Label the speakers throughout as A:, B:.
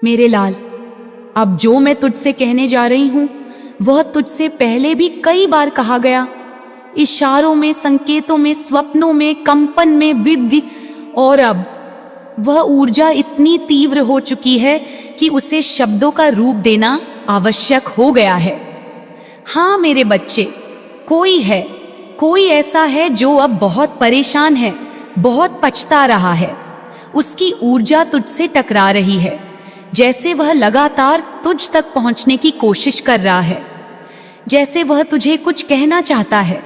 A: मेरे लाल, अब जो मैं तुझसे कहने जा रही हूं वह तुझसे पहले भी कई बार कहा गया। इशारों में, संकेतों में, स्वप्नों में, कंपन में, विधि, और अब वह ऊर्जा इतनी तीव्र हो चुकी है कि उसे शब्दों का रूप देना आवश्यक हो गया है। हाँ मेरे बच्चे, कोई ऐसा है जो अब बहुत परेशान है, बहुत पछता रहा है। उसकी ऊर्जा तुझसे टकरा रही है, जैसे वह लगातार तुझ तक पहुंचने की कोशिश कर रहा है, जैसे वह तुझे कुछ कहना चाहता है,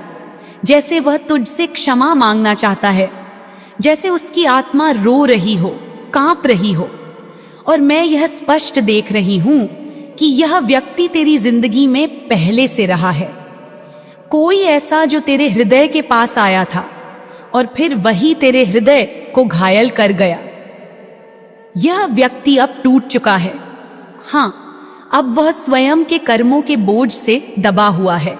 A: जैसे वह तुझसे क्षमा मांगना चाहता है, जैसे उसकी आत्मा रो रही हो, कांप रही हो। और मैं यह स्पष्ट देख रही हूं कि यह व्यक्ति तेरी जिंदगी में पहले से रहा है। कोई ऐसा जो तेरे हृदय के पास आया था और फिर वही तेरे हृदय को घायल कर गया। यह व्यक्ति अब टूट चुका है। हाँ, अब वह स्वयं के कर्मों के बोझ से दबा हुआ है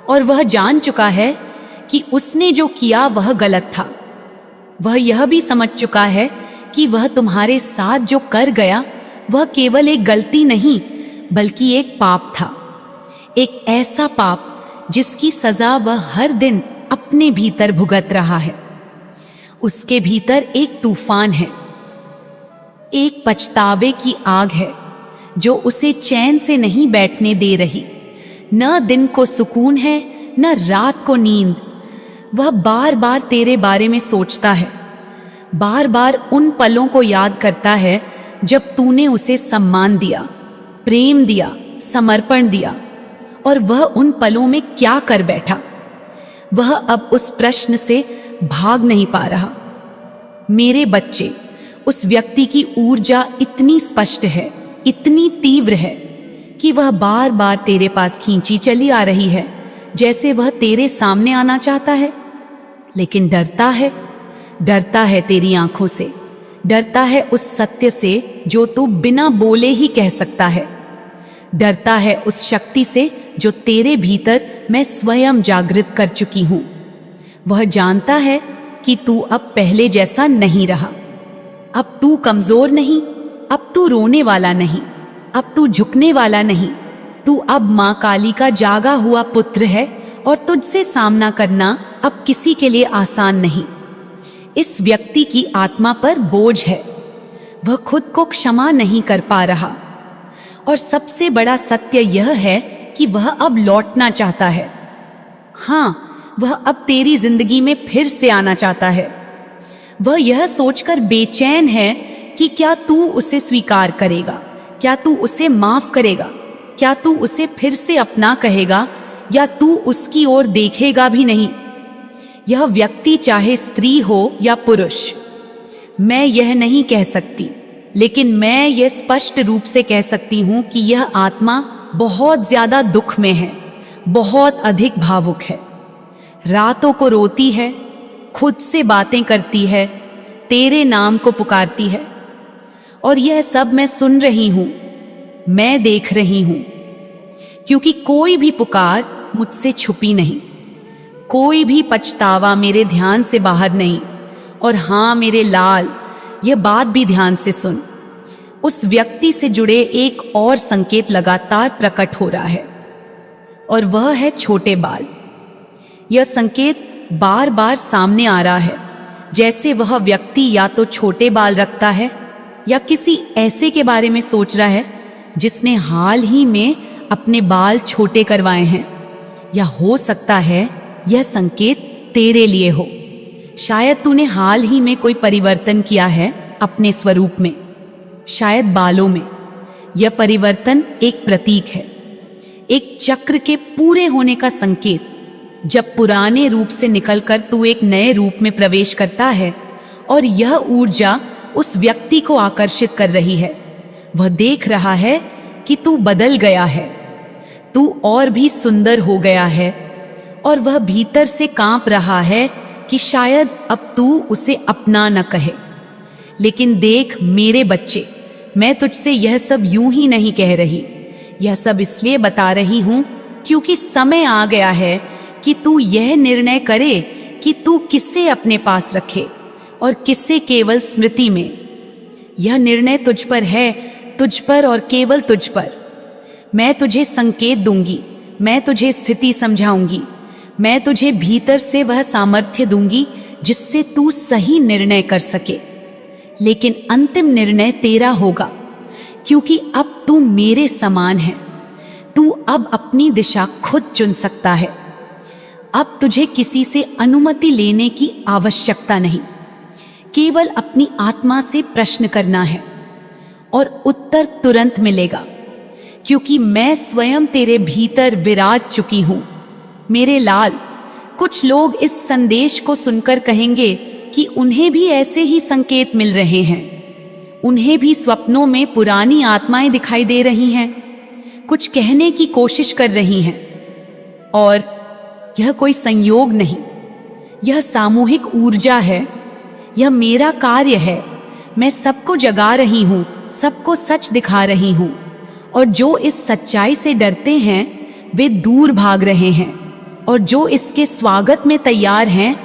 A: और वह जान चुका है कि उसने जो किया वह गलत था। वह यह भी समझ चुका है कि वह तुम्हारे साथ जो कर गया वह केवल एक गलती नहीं बल्कि एक पाप था। एक ऐसा पाप जिसकी सजा वह हर दिन अपने भीतर भुगत रहा है। उसके भीतर एक तूफान है, एक पछतावे की आग है जो उसे चैन से नहीं बैठने दे रही। न दिन को सुकून है, न रात को नींद। वह बार बार तेरे बारे में सोचता है, बार बार उन पलों को याद करता है जब तूने उसे सम्मान दिया, प्रेम दिया, समर्पण दिया, और वह उन पलों में क्या कर बैठा। वह अब उस प्रश्न से भाग नहीं पा रहा। मेरे बच्चे, उस व्यक्ति की ऊर्जा इतनी स्पष्ट है, इतनी तीव्र है कि वह बार बार तेरे पास खींची चली आ रही है, जैसे वह तेरे सामने आना चाहता है, लेकिन डरता है तेरी आंखों से, डरता है उस सत्य से जो तू बिना बोले ही कह सकता है, डरता है उस शक्ति से जो तेरे भीतर मैं स्वयं जागृत कर चुकी हूं। वह जानता है कि तू अब पहले जैसा नहीं रहा। अब तू कमजोर नहीं, अब तू रोने वाला नहीं, अब तू झुकने वाला नहीं। तू अब मां काली का जागा हुआ पुत्र है और तुझसे सामना करना अब किसी के लिए आसान नहीं। इस व्यक्ति की आत्मा पर बोझ है, वह खुद को क्षमा नहीं कर पा रहा। और सबसे बड़ा सत्य यह है कि वह अब लौटना चाहता है। हाँ, वह अब तेरी जिंदगी में फिर से आना चाहता है। वह यह सोचकर बेचैन है कि क्या तू उसे स्वीकार करेगा, क्या तू उसे माफ करेगा, क्या तू उसे फिर से अपना कहेगा, या तू उसकी ओर देखेगा भी नहीं। यह व्यक्ति चाहे स्त्री हो या पुरुष, मैं यह नहीं कह सकती, लेकिन मैं यह स्पष्ट रूप से कह सकती हूं कि यह आत्मा बहुत ज्यादा दुख में है, बहुत अधिक भावुक है। रातों को रोती है, खुद से बातें करती है, तेरे नाम को पुकारती है। और यह सब मैं सुन रही हूं, मैं देख रही हूं, क्योंकि कोई भी पुकार मुझसे छुपी नहीं, कोई भी पछतावा मेरे ध्यान से बाहर नहीं। और हां मेरे लाल, यह बात भी ध्यान से सुन, उस व्यक्ति से जुड़े एक और संकेत लगातार प्रकट हो रहा है, और वह है छोटे बाल। यह संकेत बार बार सामने आ रहा है, जैसे वह व्यक्ति या तो छोटे बाल रखता है या किसी ऐसे के बारे में सोच रहा है जिसने हाल ही में अपने बाल छोटे करवाए हैं। या हो सकता है यह संकेत तेरे लिए हो। शायद तूने हाल ही में कोई परिवर्तन किया है अपने स्वरूप में, शायद बालों में। यह परिवर्तन एक प्रतीक है, एक चक्र के पूरे होने का संकेत। जब पुराने रूप से निकलकर तू एक नए रूप में प्रवेश करता है और यह ऊर्जा उस व्यक्ति को आकर्षित कर रही है। वह देख रहा है कि तू बदल गया है, तू और भी सुंदर हो गया है, और वह भीतर से कांप रहा है कि शायद अब तू उसे अपना न कहे। लेकिन देख मेरे बच्चे, मैं तुझसे यह सब यूं ही नहीं कह रही। यह सब इसलिए बता रही हूं क्योंकि समय आ गया है कि तू यह निर्णय करे कि तू किसे अपने पास रखे और किसे केवल स्मृति में। यह निर्णय तुझ पर है, तुझ पर और केवल तुझ पर। मैं तुझे संकेत दूंगी, मैं तुझे स्थिति समझाऊंगी, मैं तुझे भीतर से वह सामर्थ्य दूंगी जिससे तू सही निर्णय कर सके। लेकिन अंतिम निर्णय तेरा होगा, क्योंकि अब तू मेरे समान है। तू अब अपनी दिशा खुद चुन सकता है। अब तुझे किसी से अनुमति लेने की आवश्यकता नहीं, केवल अपनी आत्मा से प्रश्न करना है और उत्तर तुरंत मिलेगा, क्योंकि मैं स्वयं तेरे भीतर विराज चुकी हूं। मेरे लाल, कुछ लोग इस संदेश को सुनकर कहेंगे कि उन्हें भी ऐसे ही संकेत मिल रहे हैं, उन्हें भी स्वप्नों में पुरानी आत्माएं दिखाई दे रही हैं, कुछ कहने की कोशिश कर रही हैं। और यह कोई संयोग नहीं, यह सामूहिक ऊर्जा है, यह मेरा कार्य है। मैं सबको जगा रही हूं, सबको सच दिखा रही हूं, और जो इस सच्चाई से डरते हैं वे दूर भाग रहे हैं, और जो इसके स्वागत में तैयार हैं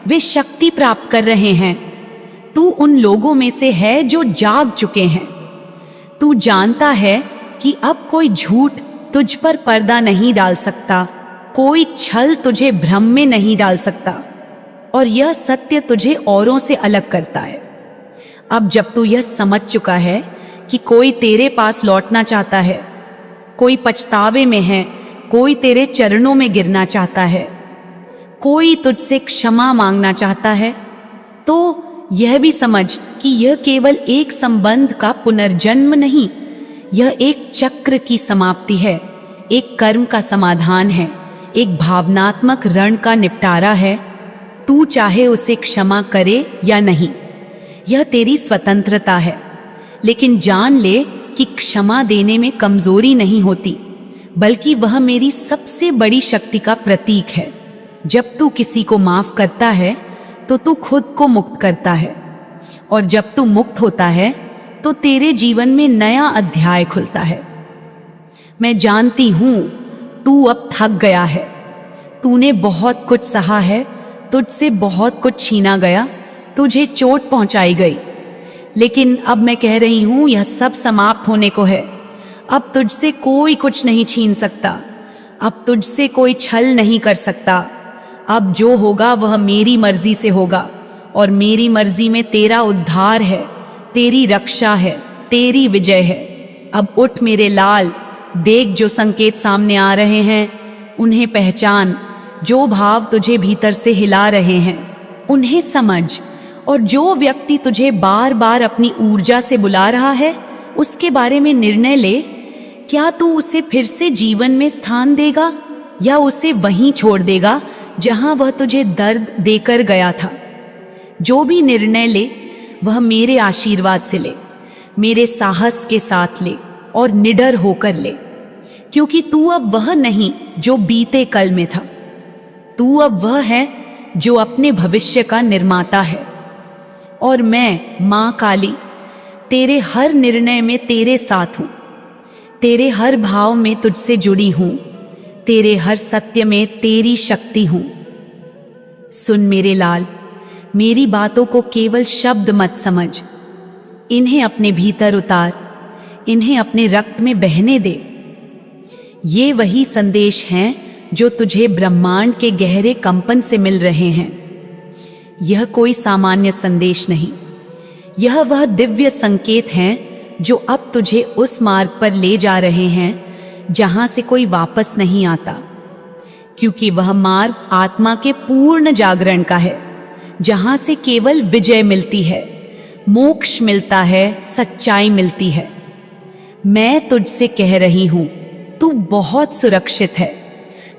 A: वे शक्ति प्राप्त कर रहे हैं। तू उन लोगों में से है जो जाग चुके हैं। तू जानता है कि अब कोई झूठ तुझ पर पर्दा नहीं डाल सकता, कोई छल तुझे भ्रम में नहीं डाल सकता, और यह सत्य तुझे औरों से अलग करता है। अब जब तू यह समझ चुका है कि कोई तेरे पास लौटना चाहता है, कोई पछतावे में है, कोई तेरे चरणों में गिरना चाहता है, कोई तुझसे क्षमा मांगना चाहता है, तो यह भी समझ कि यह केवल एक संबंध का पुनर्जन्म नहीं, यह एक चक्र की समाप्ति है, एक कर्म का समाधान है, एक भावनात्मक ऋण का निपटारा है। तू चाहे उसे क्षमा करे या नहीं, यह तेरी स्वतंत्रता है। लेकिन जान ले कि क्षमा देने में कमजोरी नहीं होती, बल्कि वह मेरी सबसे बड़ी शक्ति का प्रतीक है। जब तू किसी को माफ करता है तो तू खुद को मुक्त करता है, और जब तू मुक्त होता है तो तेरे जीवन में नया अध्याय खुलता है। मैं जानती हूं तू अब थक गया है, तूने बहुत कुछ सहा है, तुझसे बहुत कुछ छीना गया, तुझे चोट पहुंचाई गई, लेकिन अब मैं कह रही हूं यह सब समाप्त होने को है। अब तुझसे कोई कुछ नहीं छीन सकता, अब तुझसे कोई छल नहीं कर सकता। अब जो होगा वह मेरी मर्जी से होगा, और मेरी मर्जी में तेरा उद्धार है, तेरी रक्षा है, तेरी विजय है। अब उठ मेरे लाल, देख जो संकेत सामने आ रहे हैं, उन्हें पहचान। जो भाव तुझे भीतर से हिला रहे हैं उन्हें समझ, और जो व्यक्ति तुझे बार बार अपनी ऊर्जा से बुला रहा है उसके बारे में निर्णय ले। क्या तू उसे फिर से जीवन में स्थान देगा या उसे वहीं छोड़ देगा जहां वह तुझे दर्द देकर गया था? जो भी निर्णय ले वह मेरे आशीर्वाद से ले, मेरे साहस के साथ ले और निडर होकर ले, क्योंकि तू अब वह नहीं जो बीते कल में था। तू अब वह है जो अपने भविष्य का निर्माता है। और मैं, मां काली, तेरे हर निर्णय में तेरे साथ हूं, तेरे हर भाव में तुझसे जुड़ी हूं, तेरे हर सत्य में तेरी शक्ति हूं। सुन मेरे लाल, मेरी बातों को केवल शब्द मत समझ, इन्हें अपने भीतर उतार, इन्हें अपने रक्त में बहने दे। ये वही संदेश हैं जो तुझे ब्रह्मांड के गहरे कंपन से मिल रहे हैं। यह कोई सामान्य संदेश नहीं, यह वह दिव्य संकेत हैं जो अब तुझे उस मार्ग पर ले जा रहे हैं जहां से कोई वापस नहीं आता, क्योंकि वह मार्ग आत्मा के पूर्ण जागरण का है, जहां से केवल विजय मिलती है, मोक्ष मिलता है, सच्चाई मिलती है। मैं तुझसे कह रही हूं, तू बहुत सुरक्षित है।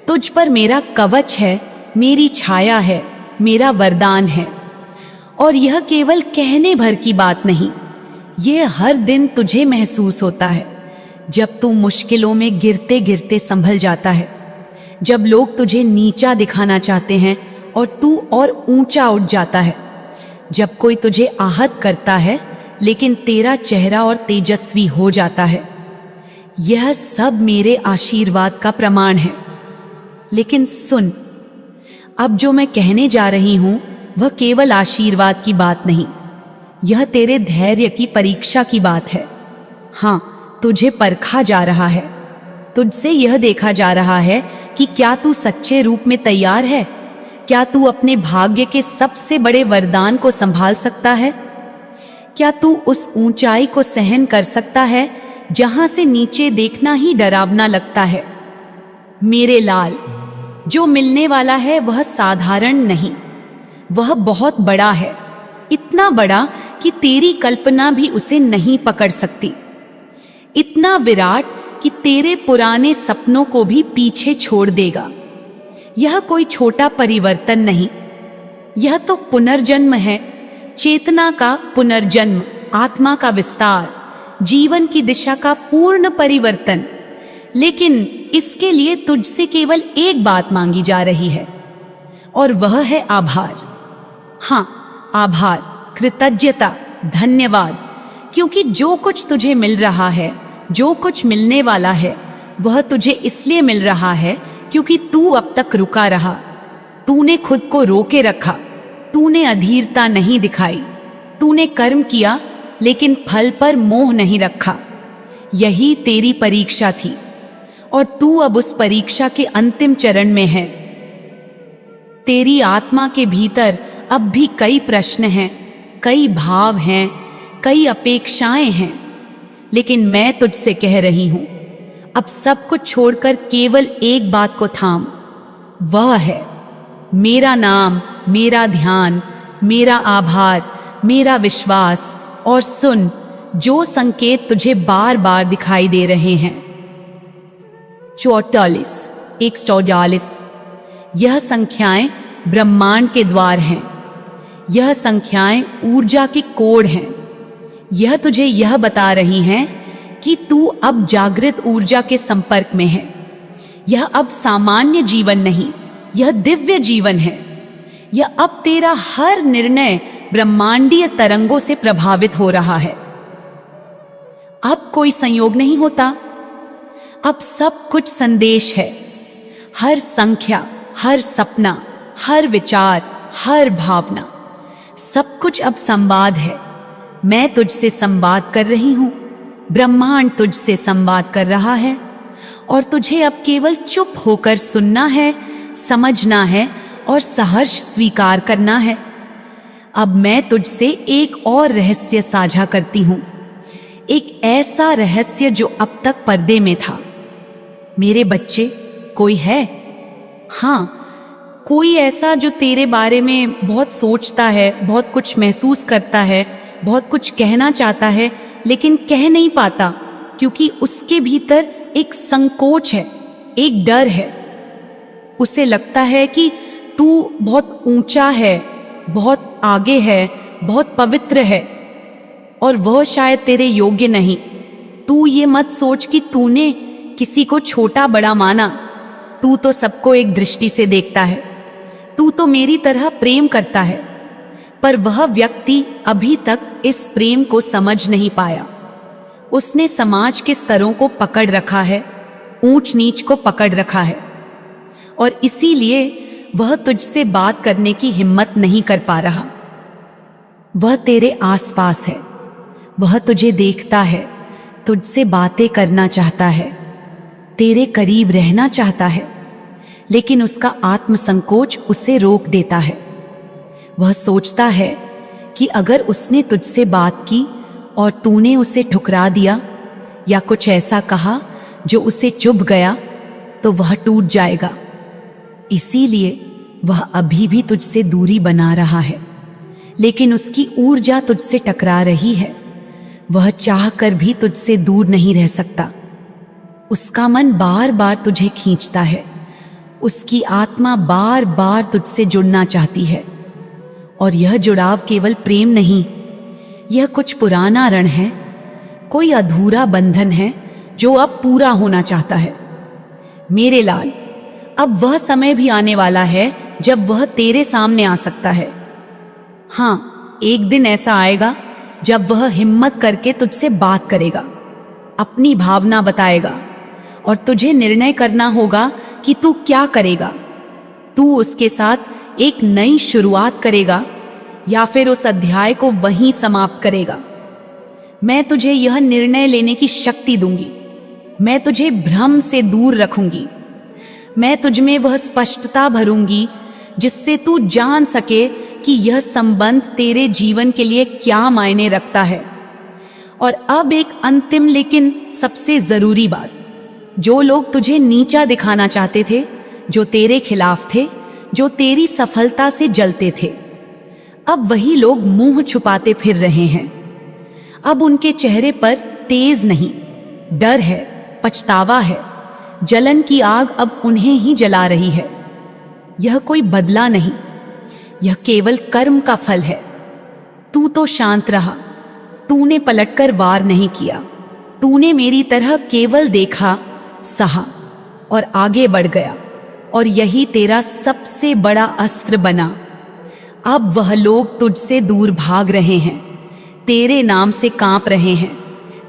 A: तुझ पर मेरा कवच है, मेरी छाया है, मेरा वरदान है। और यह केवल कहने भर की बात नहीं, यह हर दिन तुझे महसूस होता है जब तू मुश्किलों में गिरते गिरते संभल जाता है, जब लोग तुझे नीचा दिखाना चाहते हैं और तू और ऊंचा उठ जाता है, जब कोई तुझे आहत करता है लेकिन तेरा चेहरा और तेजस्वी हो जाता है। यह सब मेरे आशीर्वाद का प्रमाण है। लेकिन सुन, अब जो मैं कहने जा रही हूं वह केवल आशीर्वाद की बात नहीं, यह तेरे धैर्य की परीक्षा की बात है। हाँ, तुझे परखा जा रहा है। तुझसे यह देखा जा रहा है कि क्या तू सच्चे रूप में तैयार है। क्या तू अपने भाग्य के सबसे बड़े वरदान को संभाल सकता है? क्या तू उस ऊंचाई को सहन कर सकता है जहां से नीचे देखना ही डरावना लगता है? मेरे लाल, जो मिलने वाला है वह साधारण नहीं, वह बहुत बड़ा है, इतना बड़ा कि तेरी कल्पना भी उसे नहीं पकड़ सकती, इतना विराट कि तेरे पुराने सपनों को भी पीछे छोड़ देगा। यह कोई छोटा परिवर्तन नहीं, यह तो पुनर्जन्म है, चेतना का पुनर्जन्म, आत्मा का विस्तार, जीवन की दिशा का पूर्ण परिवर्तन। लेकिन इसके लिए तुझसे केवल एक बात मांगी जा रही है, और वह है आभार। हाँ, आभार, कृतज्ञता, धन्यवाद, क्योंकि जो कुछ तुझे मिल रहा है, जो कुछ मिलने वाला है, वह तुझे इसलिए मिल रहा है क्योंकि तू अब तक रुका रहा। तूने खुद को रोके रखा, तूने अधीरता नहीं दिखाई, तूने कर्म किया लेकिन फल पर मोह नहीं रखा। यही तेरी परीक्षा थी और तू अब उस परीक्षा के अंतिम चरण में है। तेरी आत्मा के भीतर अब भी कई प्रश्न हैं, कई भाव हैं, कई अपेक्षाएं हैं, लेकिन मैं तुझसे कह रही हूं, अब सब कुछ छोड़कर केवल एक बात को थाम, वह है मेरा नाम, मेरा ध्यान, मेरा आभार, मेरा विश्वास। और सुन, जो संकेत तुझे बार बार दिखाई दे रहे हैं, 44, 144, यह संख्याएं ब्रह्मांड के द्वार हैं, यह संख्याएं ऊर्जा के कोड हैं। यह तुझे यह बता रही हैं कि तू अब जागृत ऊर्जा के संपर्क में है। यह अब सामान्य जीवन नहीं, यह दिव्य जीवन है। यह अब तेरा हर निर्णय ब्रह्मांडीय तरंगों से प्रभावित हो रहा है। अब कोई संयोग नहीं होता, अब सब कुछ संदेश है। हर संख्या, हर सपना, हर विचार, हर भावना, सब कुछ अब संवाद है। मैं तुझसे संवाद कर रही हूं, ब्रह्मांड तुझसे संवाद कर रहा है, और तुझे अब केवल चुप होकर सुनना है, समझना है और सहर्ष स्वीकार करना है। अब मैं तुझसे एक और रहस्य साझा करती हूं, एक ऐसा रहस्य जो अब तक पर्दे में था। मेरे बच्चे, कोई है? हाँ, कोई ऐसा जो तेरे बारे में बहुत सोचता है, बहुत कुछ महसूस करता है, बहुत कुछ कहना चाहता है, लेकिन कह नहीं पाता क्योंकि उसके भीतर एक संकोच है, एक डर है। उसे लगता है कि तू बहुत ऊंचा है, बहुत आगे है, बहुत पवित्र है, और वह शायद तेरे योग्य नहीं। तू ये मत सोच कि तूने किसी को छोटा बड़ा माना। तू तो सबको एक दृष्टि से देखता है, तू तो मेरी तरह प्रेम करता है, पर वह व्यक्ति अभी तक इस प्रेम को समझ नहीं पाया। उसने समाज के स्तरों को पकड़ रखा है, ऊंच नीच को पकड़ रखा है, और इसीलिए वह तुझसे बात करने की हिम्मत नहीं कर पा रहा। वह तेरे आसपास है, वह तुझे देखता है, तुझसे बातें करना चाहता है, तेरे करीब रहना चाहता है, लेकिन उसका आत्मसंकोच उसे रोक देता है। वह सोचता है कि अगर उसने तुझसे बात की और तूने उसे ठुकरा दिया या कुछ ऐसा कहा जो उसे चुभ गया, तो वह टूट जाएगा। इसीलिए वह अभी भी तुझसे दूरी बना रहा है, लेकिन उसकी ऊर्जा तुझसे टकरा रही है। वह चाहकर भी तुझसे दूर नहीं रह सकता। उसका मन बार बार तुझे खींचता है, उसकी आत्मा बार बार तुझसे जुड़ना चाहती है। और यह जुड़ाव केवल प्रेम नहीं, यह कुछ पुराना ऋण है, कोई अधूरा बंधन है जो अब पूरा होना चाहता है। मेरे लाल, अब वह समय भी आने वाला है जब वह तेरे सामने आ सकता है। हाँ, एक दिन ऐसा आएगा जब वह हिम्मत करके तुझसे बात करेगा, अपनी भावना बताएगा, और तुझे निर्णय करना होगा कि तू क्या करेगा। तू उसके साथ एक नई शुरुआत करेगा या फिर उस अध्याय को वहीं समाप्त करेगा। मैं तुझे यह निर्णय लेने की शक्ति दूंगी। मैं तुझे भ्रम से दूर रखूंगी। मैं तुझ में वह स्पष्टता भरूंगी जिससे तू जान सके कि यह संबंध तेरे जीवन के लिए क्या मायने रखता है। और अब एक अंतिम लेकिन सबसे जरूरी बात, जो लोग तुझे नीचा दिखाना चाहते थे, जो तेरे खिलाफ थे, जो तेरी सफलता से जलते थे, अब वही लोग मुंह छुपाते फिर रहे हैं। अब उनके चेहरे पर तेज नहीं, डर है, पछतावा है। जलन की आग अब उन्हें ही जला रही है। यह कोई बदला नहीं, यह केवल कर्म का फल है। तू तो शांत रहा, तूने पलटकर वार नहीं किया। तूने मेरी तरह केवल देखा, सहा और आगे बढ़ गया, और यही तेरा सबसे बड़ा अस्त्र बना। अब वह लोग तुझसे दूर भाग रहे हैं, तेरे नाम से कांप रहे हैं,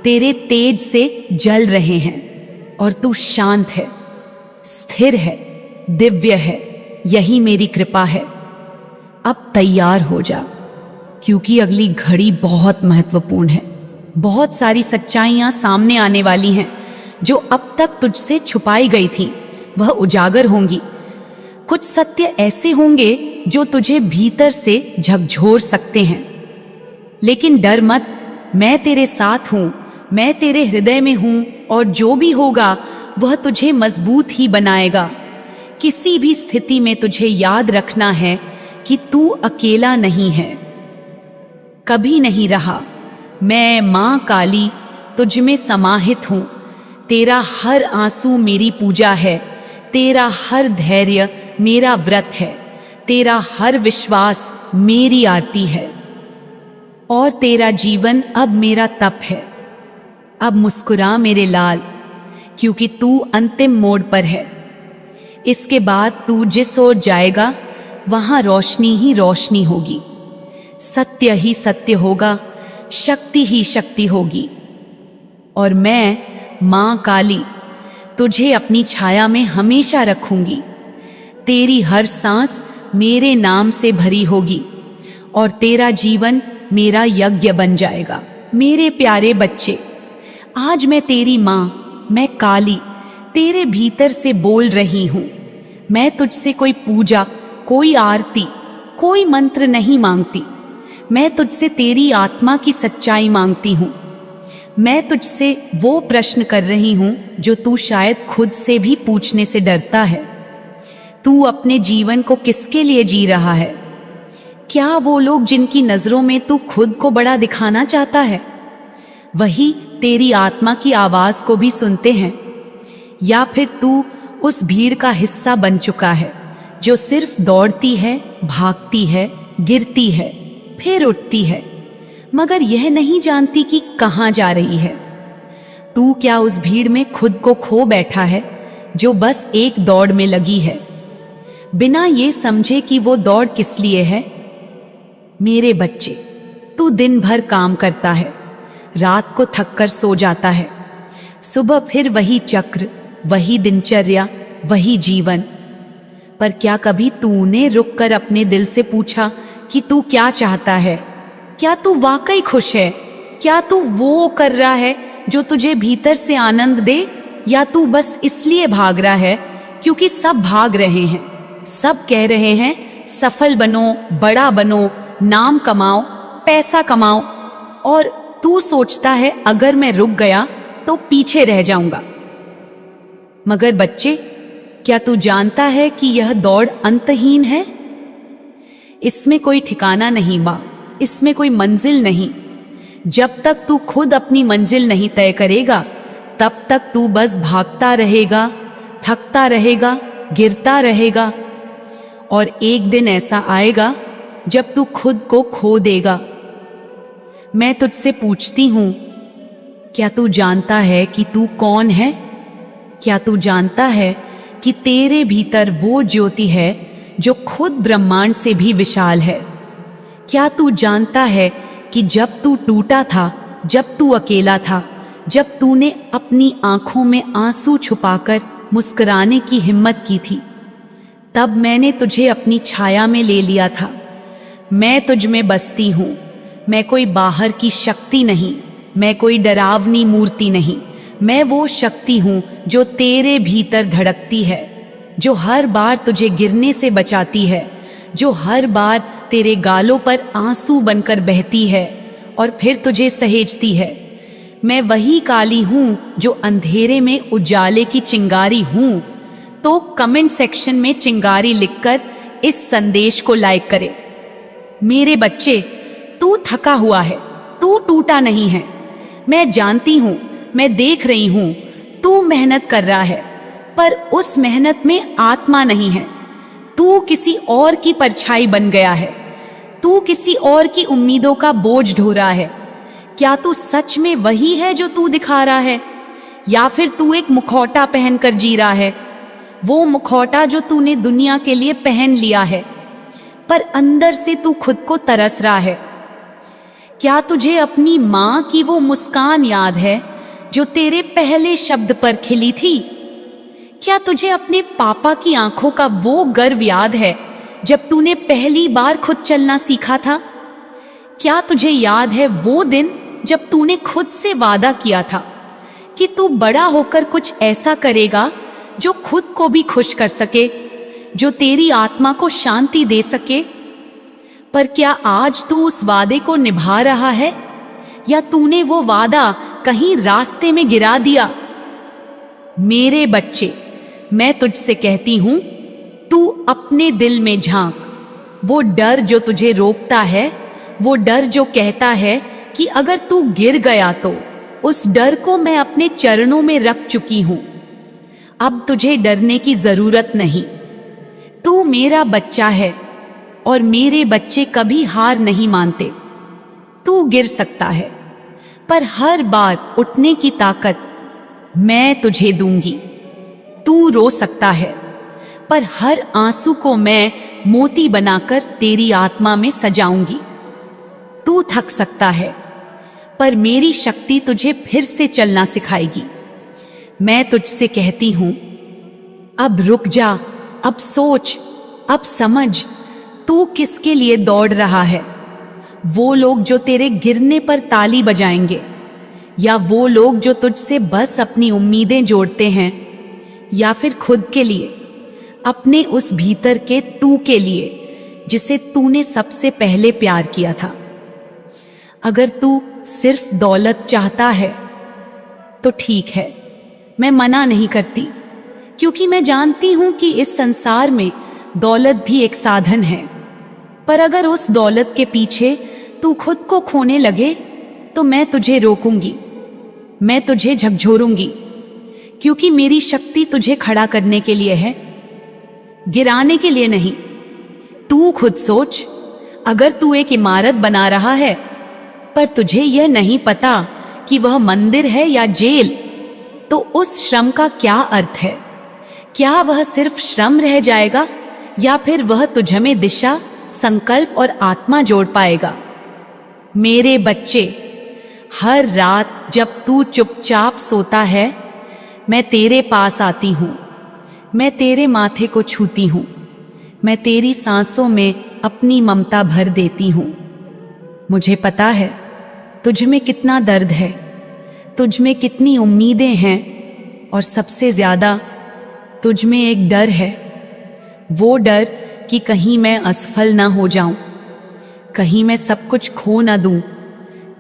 A: तेरे तेज से जल रहे हैं, और तू शांत है, स्थिर है, दिव्य है। यही मेरी कृपा है। अब तैयार हो जा, क्योंकि अगली घड़ी बहुत महत्वपूर्ण है। बहुत सारी सच्चाइयां सामने आने वाली हैं जो अब तक तुझसे छुपाई गई थी, वह उजागर होंगी। कुछ सत्य ऐसे होंगे जो तुझे भीतर से झकझोर सकते हैं। लेकिन डर मत, मैं तेरे साथ हूं, मैं तेरे हृदय में हूं, और जो भी होगा वह तुझे मजबूत ही बनाएगा। किसी भी स्थिति में तुझे याद रखना है कि तू अकेला नहीं है, कभी नहीं रहा। मैं मां काली तुझ में समाहित हूं। तेरा हर आंसू मेरी पूजा है, तेरा हर धैर्य मेरा व्रत है, तेरा हर विश्वास मेरी आरती है, और तेरा जीवन अब मेरा तप है। अब मुस्कुरा मेरे लाल, क्योंकि तू अंतिम मोड़ पर है। इसके बाद तू जिस ओर जाएगा वहां रोशनी ही रोशनी होगी, सत्य ही सत्य होगा, शक्ति ही शक्ति होगी। और मैं मां काली तुझे अपनी छाया में हमेशा रखूंगी। तेरी हर सांस मेरे नाम से भरी होगी, और तेरा जीवन मेरा यज्ञ बन जाएगा। मेरे प्यारे बच्चे, आज मैं तेरी मां, मैं काली तेरे भीतर से बोल रही हूं। मैं तुझसे कोई पूजा, कोई आरती, कोई मंत्र नहीं मांगती। मैं तुझसे तेरी आत्मा की सच्चाई मांगती हूं। मैं तुझसे वो प्रश्न कर रही हूं जो तू शायद खुद से भी पूछने से डरता है। तू अपने जीवन को किसके लिए जी रहा है? क्या वो लोग जिनकी नजरों में तू खुद को बड़ा दिखाना चाहता है, वही तेरी आत्मा की आवाज को भी सुनते हैं? या फिर तू उस भीड़ का हिस्सा बन चुका है जो सिर्फ दौड़ती है, भागती है, गिरती है, फिर उठती है, मगर यह नहीं जानती कि कहां जा रही है? तू क्या उस भीड़ में खुद को खो बैठा है जो बस एक दौड़ में लगी है, बिना ये समझे कि वो दौड़ किस लिए है? मेरे बच्चे, तू दिन भर काम करता है, रात को थक कर सो जाता है, सुबह फिर वही चक्र, वही दिनचर्या, वही जीवन। पर क्या कभी तूने रुककर अपने दिल से पूछा कि तू क्या चाहता है? क्या तू वाकई खुश है? क्या तू वो कर रहा है जो तुझे भीतर से आनंद दे, या तू बस इसलिए भाग रहा है क्योंकि सब भाग रहे हैं, सब कह रहे हैं सफल बनो, बड़ा बनो, नाम कमाओ, पैसा कमाओ, और तू सोचता है अगर मैं रुक गया तो पीछे रह जाऊंगा? मगर बच्चे, क्या तू जानता है कि यह दौड़ अंतहीन है? इसमें कोई ठिकाना नहीं बा, इसमें कोई मंजिल नहीं। जब तक तू खुद अपनी मंजिल नहीं तय करेगा, तब तक तू बस भागता रहेगा, थकता रहेगा, गिरता रहेगा, और एक दिन ऐसा आएगा जब तू खुद को खो देगा। मैं तुझसे पूछती हूं, क्या तू जानता है कि तू कौन है? क्या तू जानता है कि तेरे भीतर वो ज्योति है जो खुद ब्रह्मांड से भी विशाल है? क्या तू जानता है कि जब तू टूटा था, जब तू अकेला था, जब तूने अपनी आंखों में आंसू छुपाकर मुस्कुराने की हिम्मत की थी, तब मैंने तुझे अपनी छाया में ले लिया था। मैं तुझ में बसती हूँ। मैं कोई बाहर की शक्ति नहीं, मैं कोई डरावनी मूर्ति नहीं, मैं वो शक्ति हूँ जो तेरे भीतर धड़कती है, जो हर बार तुझे गिरने से बचाती है, जो हर बार तेरे गालों पर आंसू बनकर बहती है और फिर तुझे सहेजती है। मैं वही काली हूँ जो अंधेरे में उजाले की चिंगारी हूँ। तो कमेंट सेक्शन में चिंगारी लिखकर इस संदेश को लाइक करे। मेरे बच्चे, तू थका हुआ है, तू टूटा नहीं है। मैं जानती हूँ, मैं देख रही हूँ, तू मेहनत कर रहा है, पर उस मेहनत में आत्मा नहीं है। तू किसी और की परछाई बन गया है, तू किसी और की उम्मीदों का बोझ ढो रहा है। क्या तू सच में वही है जो तू दिखा रहा है, या फिर तू एक मुखौटा पहनकर जी रहा है? वो मुखौटा जो तूने दुनिया के लिए पहन लिया है, पर अंदर से तू खुद को तरस रहा है। क्या तुझे अपनी माँ की वो मुस्कान याद है जो तेरे पहले शब्द पर खिली थी? क्या तुझे अपने पापा की आंखों का वो गर्व याद है जब तूने पहली बार खुद चलना सीखा था? क्या तुझे याद है वो दिन जब तूने खुद से वादा किया था कि तू बड़ा होकर कुछ ऐसा करेगा जो खुद को भी खुश कर सके, जो तेरी आत्मा को शांति दे सके? पर क्या आज तू उस वादे को निभा रहा है, या तूने वो वादा कहीं रास्ते में गिरा दिया? मेरे बच्चे, मैं तुझसे कहती हूं, तू अपने दिल में झांक। वो डर जो तुझे रोकता है, वो डर जो कहता है कि अगर तू गिर गया तो, उस डर को मैं अपने चरणों में रख चुकी हूं। अब तुझे डरने की जरूरत नहीं। तू मेरा बच्चा है और मेरे बच्चे कभी हार नहीं मानते। तू गिर सकता है, पर हर बार उठने की ताकत मैं तुझे दूंगी। तू रो सकता है, पर हर आंसू को मैं मोती बनाकर तेरी आत्मा में सजाऊंगी। तू थक सकता है, पर मेरी शक्ति तुझे फिर से चलना सिखाएगी। मैं तुझसे कहती हूं, अब रुक जा, अब सोच, अब समझ, तू किसके लिए दौड़ रहा है। वो लोग जो तेरे गिरने पर ताली बजाएंगे, या वो लोग जो तुझसे बस अपनी उम्मीदें जोड़ते हैं, या फिर खुद के लिए, अपने उस भीतर के तू के लिए जिसे तूने सबसे पहले प्यार किया था। अगर तू सिर्फ दौलत चाहता है तो ठीक है, मैं मना नहीं करती, क्योंकि मैं जानती हूं कि इस संसार में दौलत भी एक साधन है। पर अगर उस दौलत के पीछे तू खुद को खोने लगे तो मैं तुझे रोकूंगी, मैं तुझे झकझोरूंगी, क्योंकि मेरी शक्ति तुझे खड़ा करने के लिए है, गिराने के लिए नहीं। तू खुद सोच, अगर तू एक इमारत बना रहा है पर तुझे यह नहीं पता कि वह मंदिर है या जेल, तो उस श्रम का क्या अर्थ है? क्या वह सिर्फ श्रम रह जाएगा, या फिर वह तुझमें दिशा, संकल्प और आत्मा जोड़ पाएगा? मेरे बच्चे, हर रात जब तू चुपचाप सोता है, मैं तेरे पास आती हूँ, मैं तेरे माथे को छूती हूँ, मैं तेरी सांसों में अपनी ममता भर देती हूँ। मुझे पता है तुझ में कितना दर्द है, तुझ में कितनी उम्मीदें हैं, और सबसे ज्यादा तुझ में एक डर है। वो डर कि कहीं मैं असफल ना हो जाऊं, कहीं मैं सब कुछ खो ना दूं,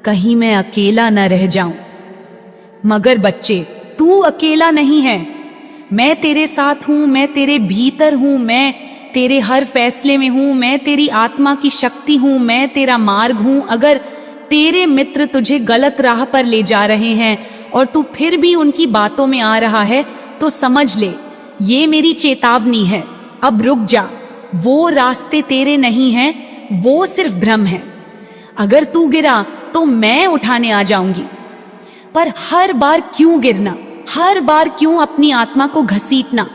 A: कहीं मैं अकेला ना रह जाऊं। मगर बच्चे, तू अकेला नहीं है। मैं तेरे साथ हूं, मैं तेरे भीतर हूं, मैं तेरे हर फैसले में हूं, मैं तेरी आत्मा की शक्ति हूं, मैं तेरा मार्ग हूं। अगर तेरे मित्र तुझे गलत राह पर ले जा रहे हैं और तू फिर भी उनकी बातों में आ रहा है, तो समझ ले, ये मेरी चेतावनी है। अब रुक जा। वो रास्ते तेरे नहीं हैं, वो सिर्फ भ्रम है। अगर तू गिरा तो मैं उठाने आ जाऊंगी। पर हर बार क्यों गिरना, हर बार क्यों अपनी आत्मा को घसीटना?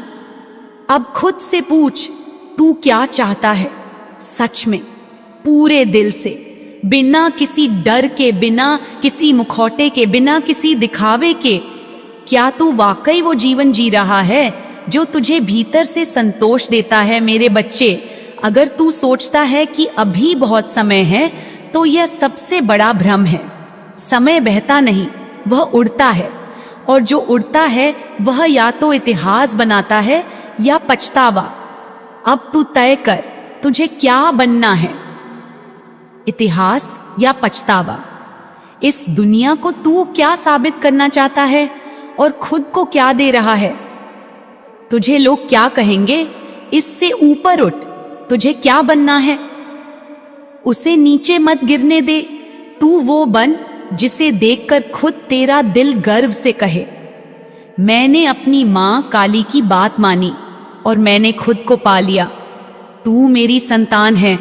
A: अब खुद से पूछ, तू क्या चाहता है सच में, पूरे दिल से, बिना किसी डर के, बिना किसी मुखौटे के, बिना किसी दिखावे के? क्या तू वाकई वो जीवन जी रहा है जो तुझे भीतर से संतोष देता है? मेरे बच्चे, अगर तू सोचता है कि अभी बहुत समय है, तो यह सबसे बड़ा भ्रम है। समय बहता नहीं, वह उड़ता है, और जो उड़ता है वह या तो इतिहास बनाता है या पछतावा। अब तू तय कर, तुझे क्या बनना है, इतिहास या पछतावा। इस दुनिया को तू क्या साबित करना चाहता है और खुद को क्या दे रहा है? तुझे लोग क्या कहेंगे, इससे ऊपर उठ, तुझे क्या बनना है? उसे नीचे मत गिरने दे। तू वो बन जिसे देखकर खुद तेरा दिल गर्व से कहे, मैंने अपनी मां काली की बात मानी और मैंने खुद को पा लिया। तू मेरी संतान है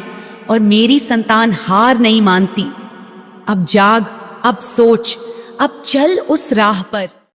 A: और मेरी संतान हार नहीं मानती। अब जाग, अब सोच, अब चल उस राह पर।